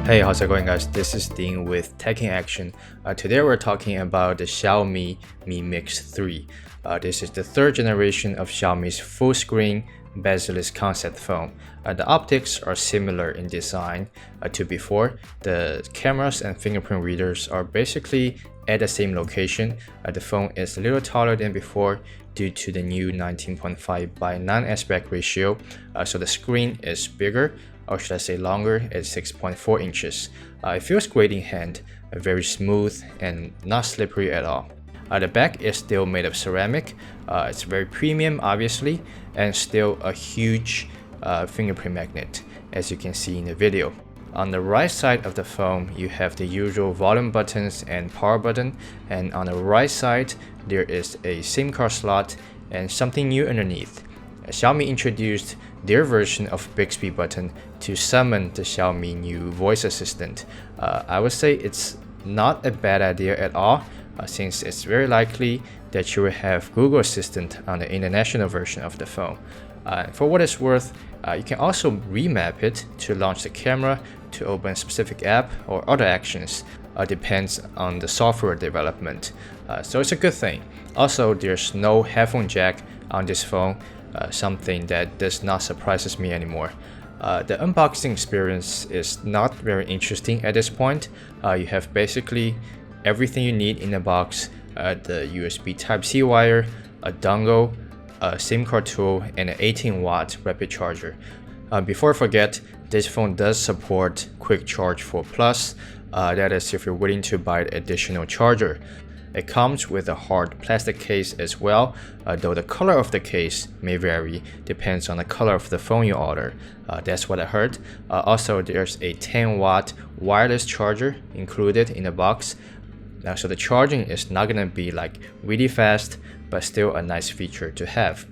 Hey, how's it going, guys? This is Dean with Tech in Action. Today we're talking about the Xiaomi Mi Mix 3. This is the third generation of Xiaomi's full-screen bezel-less concept phone. The optics are similar in design to before. The cameras and fingerprint readers are basically at the same location. The phone is a little taller than before due to the new 19.5 by 9 aspect ratio, so the screen is bigger, or should I say longer, at 6.4 inches. It feels great in hand, very smooth and not slippery at all. The back is still made of ceramic. It's very premium, obviously, and still a huge fingerprint magnet, as you can see in the video. On the right side of the phone, you have the usual volume buttons and power button, and on the right side, there is a SIM card slot and something new underneath. Xiaomi introduced their version of Bixby button to summon the Xiaomi new voice assistant. I would say it's not a bad idea at all, since it's very likely that you will have Google Assistant on the international version of the phone. For what it's worth, you can also remap it to launch the camera, to open a specific app or other actions. Depends on the software development. So it's a good thing. Also, there's no headphone jack on this phone, something that does not surprises me anymore. The unboxing experience is not very interesting at this point. You have basically everything you need in the box: the USB Type-C wire, a dongle, a SIM card tool, and an 18-watt rapid charger. Before I forget, this phone does support Quick Charge 4 Plus. That is if you're willing to buy the additional charger. It comes with a hard plastic case as well, though the color of the case may vary, depends on the color of the phone you order. That's what I heard. Also, there's a 10-watt wireless charger included in the box. So the charging is not gonna be like really fast, but still a nice feature to have.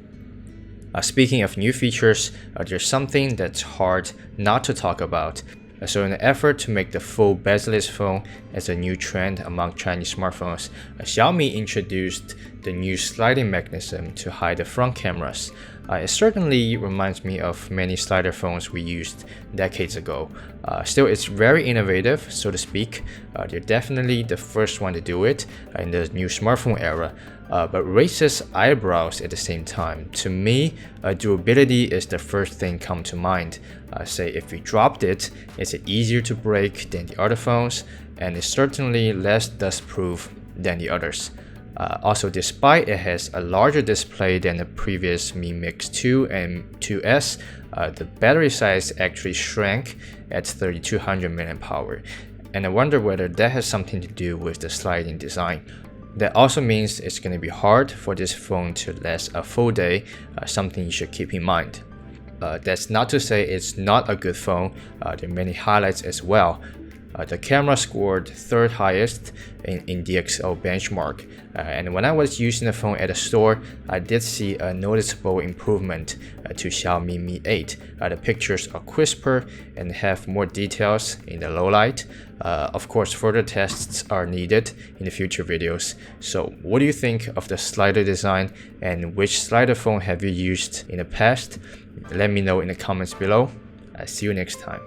Speaking of new features, there's something that's hard not to talk about. So in an effort to make the full bezel-less phone as a new trend among Chinese smartphones, Xiaomi introduced the new sliding mechanism to hide the front cameras. It certainly reminds me of many slider phones we used decades ago. Still, it's very innovative, so to speak. They're definitely the first one to do it in the new smartphone era, but raises eyebrows at the same time. To me, durability is the first thing come to mind. Say if you dropped it, it's easier to break than the other phones, and it's certainly less dust-proof than the others. Also, despite it has a larger display than the previous Mi Mix 2 and 2S, the battery size actually shrank at 3200 mAh, and I wonder whether that has something to do with the sliding design. That also means it's going to be hard for this phone to last a full day, something you should keep in mind. That's not to say it's not a good phone. There are many highlights as well. The camera scored third highest in DxO benchmark, and when I was using the phone at the store, I did see a noticeable improvement to Xiaomi Mi 8. The pictures are crisper and have more details in the low light. Of course, further tests are needed in the future videos. So what do you think of the slider design, and which slider phone have you used in the past? Let me know in the comments below. See you next time.